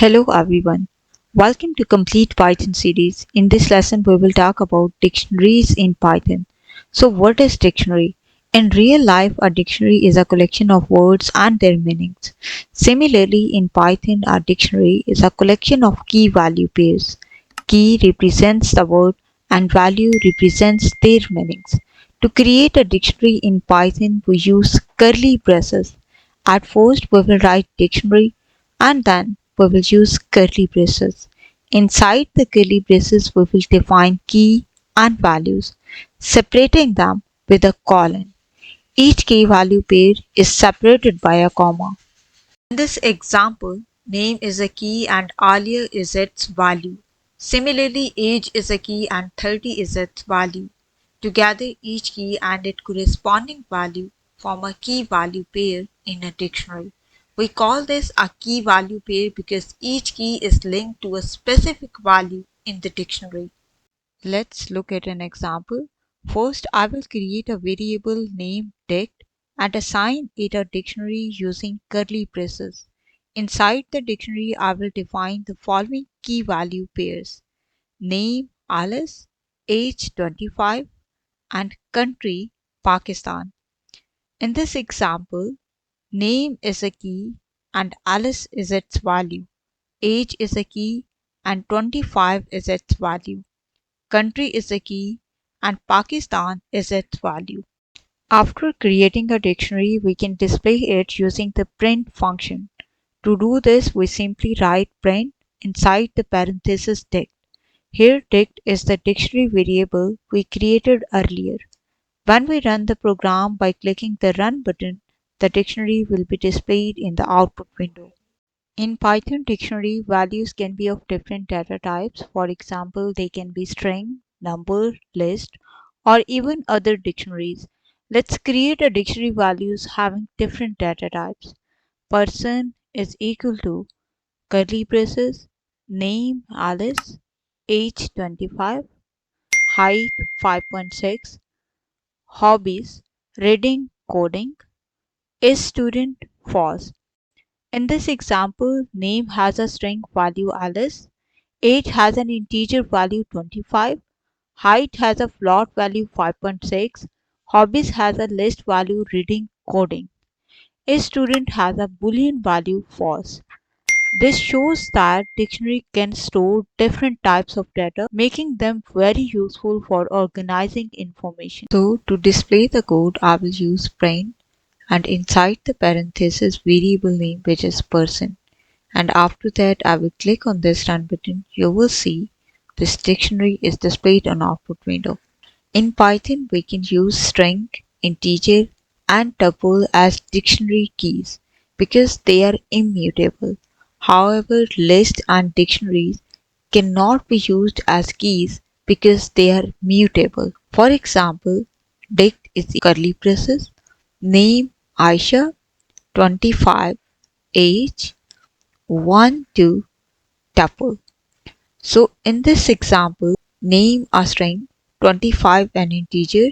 Hello everyone. Welcome to Complete Python series. In this lesson we will talk about dictionaries in Python. So what is dictionary? In real life a dictionary is a collection of words and their meanings. Similarly in Python a dictionary is a collection of key value pairs. Key represents the word and value represents their meanings. To create a dictionary in Python we use curly braces. At first we will write dictionary and then we will use curly braces. Inside the curly braces, we will define key and values, separating them with a colon. Each key value pair is separated by a comma. In this example, name is a key and alia is its value. Similarly, age is a key and 30 is its value. Together, each key and its corresponding value form a key value pair in a dictionary. We call this a key value pair because each key is linked to a specific value in the dictionary. Let's look at an example. First, I will create a variable named dict and assign it a dictionary using curly braces. Inside the dictionary, I will define the following key value pairs. Name Alice, age 25 and country Pakistan. In this example, name is a key and Alice is its value. Age is a key and 25 is its value. Country is a key and Pakistan is its value. After creating a dictionary, we can display it using the print function. To do this, we simply write print inside the parenthesis dict. Here dict is the dictionary variable we created earlier. When we run the program by clicking the run button, the dictionary will be displayed in the output window. In Python dictionary, values can be of different data types. For example, they can be string, number, list, or even other dictionaries. Let's create a dictionary values having different data types. Person is equal to curly braces, name Alice, age 25, height 5.6, hobbies, reading, coding, is student false. In this example, name has a string value Alice, age has an integer value 25, height has a float value 5.6, hobbies has a list value reading coding. A student has a boolean value false. This shows that dictionary can store different types of data, making them very useful for organizing information. So to display the code, I will use print and inside the parenthesis variable name which is person. And after that I will click on this run button. You will see this dictionary is displayed on output window. In Python we can use string, integer and tuple as dictionary keys because they are immutable. However, list and dictionaries cannot be used as keys because they are mutable. For example, dict is curly braces, name Aisha, 25, age 1 2 tuple. So in this example, name a string, 25 an integer,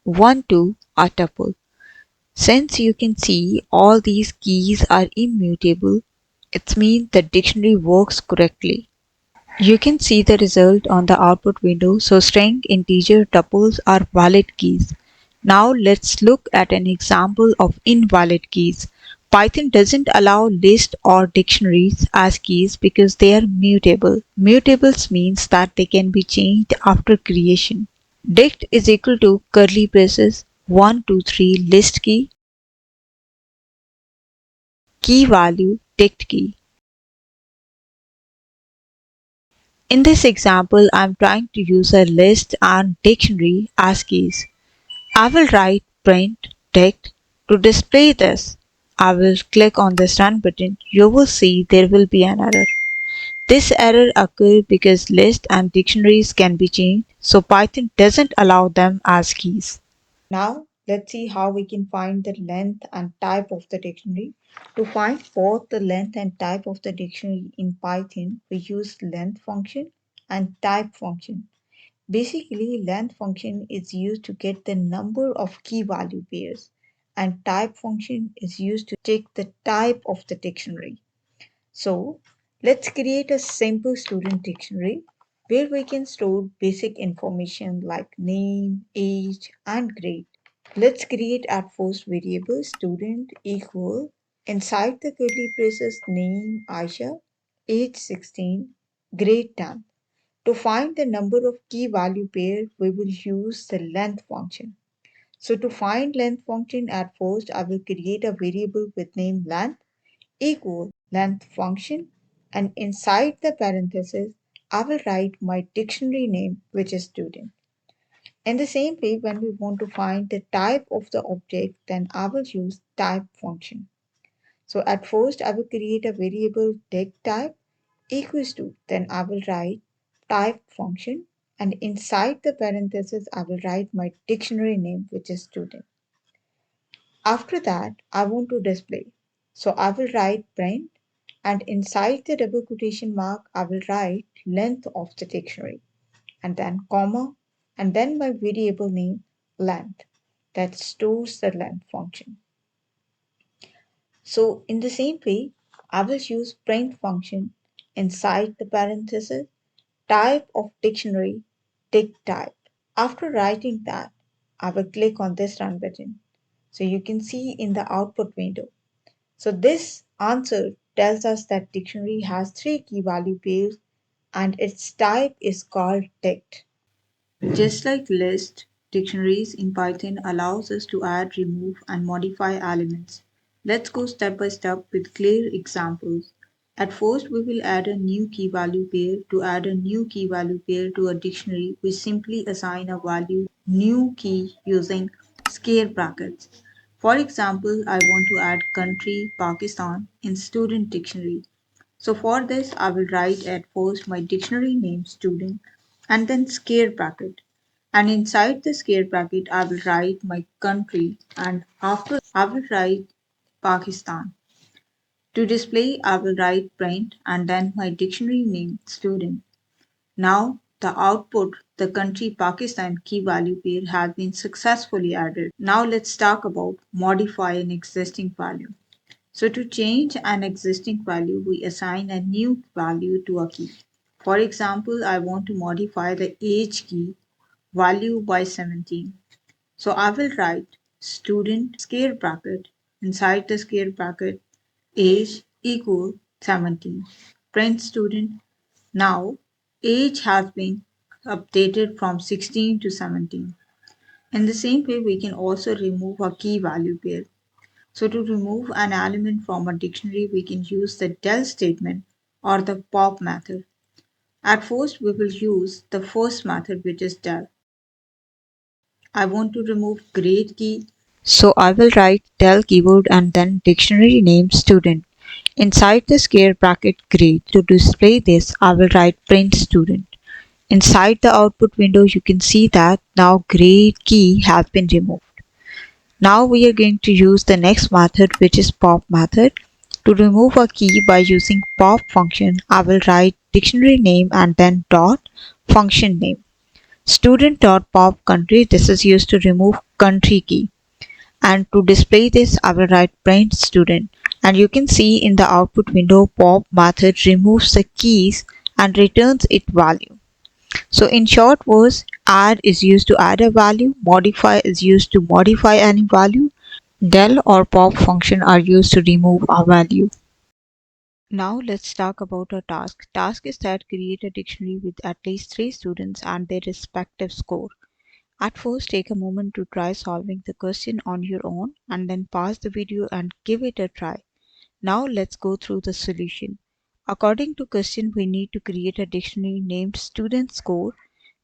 1 2 a tuple. Since you can see all these keys are immutable, it means the dictionary works correctly. You can see the result on the output window. So string, integer, tuples are valid keys. Now let's look at an example of invalid keys. Python doesn't allow lists or dictionaries as keys because they are mutable. Mutables means that they can be changed after creation. Dict is equal to curly braces 1 2 3 list key, key value dict key. In this example, I am trying to use a list and dictionary as keys. I will write print dict to display this. I will click on this run button. You will see there will be an error. This error occurs because lists and dictionaries can be changed, so Python doesn't allow them as keys. Now let's see how we can find the length and type of the dictionary. To find both the length and type of the dictionary in Python, we use length function and type function. Basically, length function is used to get the number of key value pairs and type function is used to check the type of the dictionary. So Let's create a simple student dictionary where we can store basic information like name, age, and grade. Let's create at first variable student equal inside the curly braces name Aisha, age 16, grade 10. To find the number of key value pair, we will use the length function. So to find length function at first, I will create a variable with name length equal length function, and inside the parenthesis, I will write my dictionary name, which is student. In the same way, when we want to find the type of the object, then I will use type function. So at first, I will create a variable dict type equals to, then I will write type function, and inside the parenthesis, I will write my dictionary name, which is student. After that, I want to display. So I will write print, and inside the double quotation mark, I will write length of the dictionary, and then comma, and then my variable name length that stores the length function. So in the same way, I will use print function inside the parenthesis type of dictionary dict type. After writing that, I will click on this run button. So you can see in the output window. So this answer tells us that dictionary has three key value pairs and its type is called dict. Just like list, dictionaries in Python allows us to add, remove, and modify elements. Let's go step by step with clear examples. At first, we will add a new key value pair. To add a new key value pair to a dictionary, we simply assign a value new key using scare brackets. For example, I want to add country Pakistan in student dictionary. So for this, I will write at first my dictionary name student and then scare bracket. And inside the scare bracket, I will write my country and after I will write Pakistan. To display, I will write print and then my dictionary name student. Now the output, the country Pakistan key value pair has been successfully added. Now let's talk about modify an existing value. So to change an existing value, we assign a new value to a key. For example, I want to modify the age key value by 17. So I will write student scare bracket inside the scare bracket age equal 17. Print student. Now age has been updated from 16 to 17. In the same way, we can also remove a key value pair. So to remove an element from a dictionary, we can use the del statement or the pop method. At first, we will use the first method, which is del. I want to remove grade key. So I will write del keyword and then dictionary name student. Inside the scare bracket grade. To display this, I will write print student. Inside the output window, you can see that now grade key has been removed. Now we are going to use the next method, which is pop method. To remove a key by using pop function, I will write dictionary name and then dot function name. Student.pop country, this is used to remove country key. And to display this, I will write print student. And you can see in the output window, pop method removes the keys and returns its value. So in short words, add is used to add a value, modify is used to modify any value, del or pop function are used to remove a value. Now let's talk about a task. Task is that create a dictionary with at least 3 students and their respective score. At first, take a moment to try solving the question on your own and then pause the video and give it a try. Now let's go through the solution. According to question, we need to create a dictionary named student score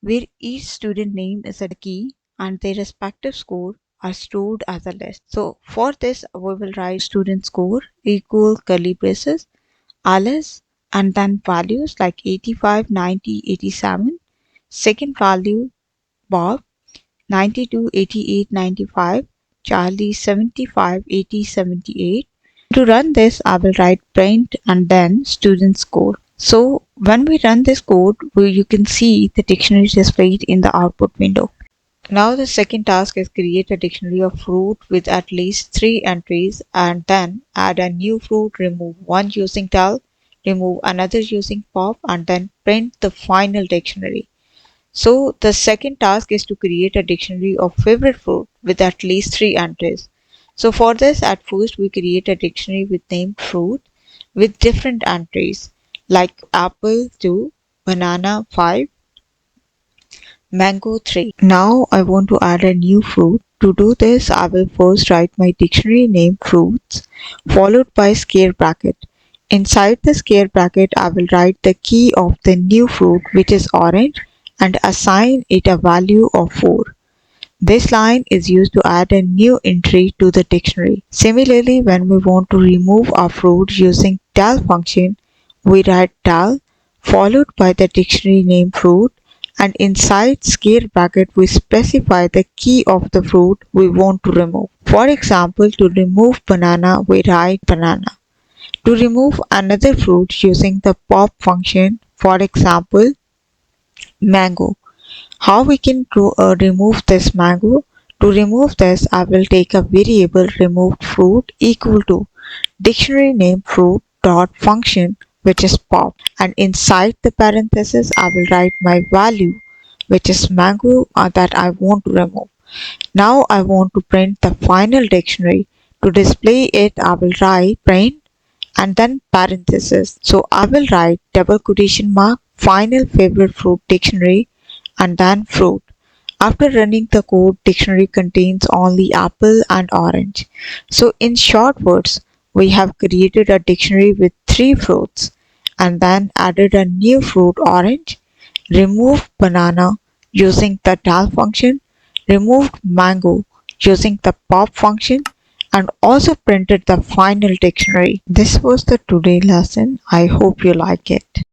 where each student name is a key and their respective score are stored as a list. So for this, we will write student score equal curly braces, alias, and then values like 85, 90, 87. Second value, Bob, 92, 88, 95. Charlie, 75, 80, 78. To run this, I will write print and then student score. So when we run this code, you can see the dictionary displayed in the output window. Now the second task is create a dictionary of fruit with at least 3 entries and then add a new fruit, remove one using del, remove another using pop, and then print the final dictionary. So the second task is to create a dictionary of favorite fruit with at least 3 entries. So for this, at first we create a dictionary with named fruit with different entries like apple 2, banana 5, mango 3. Now I want to add a new fruit. To do this, I will first write my dictionary name fruits followed by square bracket. Inside the square bracket, I will write the key of the new fruit, which is orange, and assign it a value of 4. This line is used to add a new entry to the dictionary. Similarly, when we want to remove a fruit using del function, we write del followed by the dictionary name fruit, and inside square bracket we specify the key of the fruit we want to remove. For example, to remove banana, we write banana. To remove another fruit using the pop function, for example, mango. How we can remove this mango? To remove this, I will take a variable removed fruit equal to dictionary name fruit dot function, which is pop, and inside the parenthesis I will write my value, which is mango, that I want to remove. Now I want to print the final dictionary. To display it, I will write print and then parenthesis. So I will write double quotation mark final favorite fruit dictionary and then fruit. After running the code, dictionary contains only apple and orange. So in short words, we have created a dictionary with 3 fruits and then added a new fruit orange, removed banana using the del function, removed mango using the pop function, and also printed the final dictionary. This was the today lesson. I hope you like it.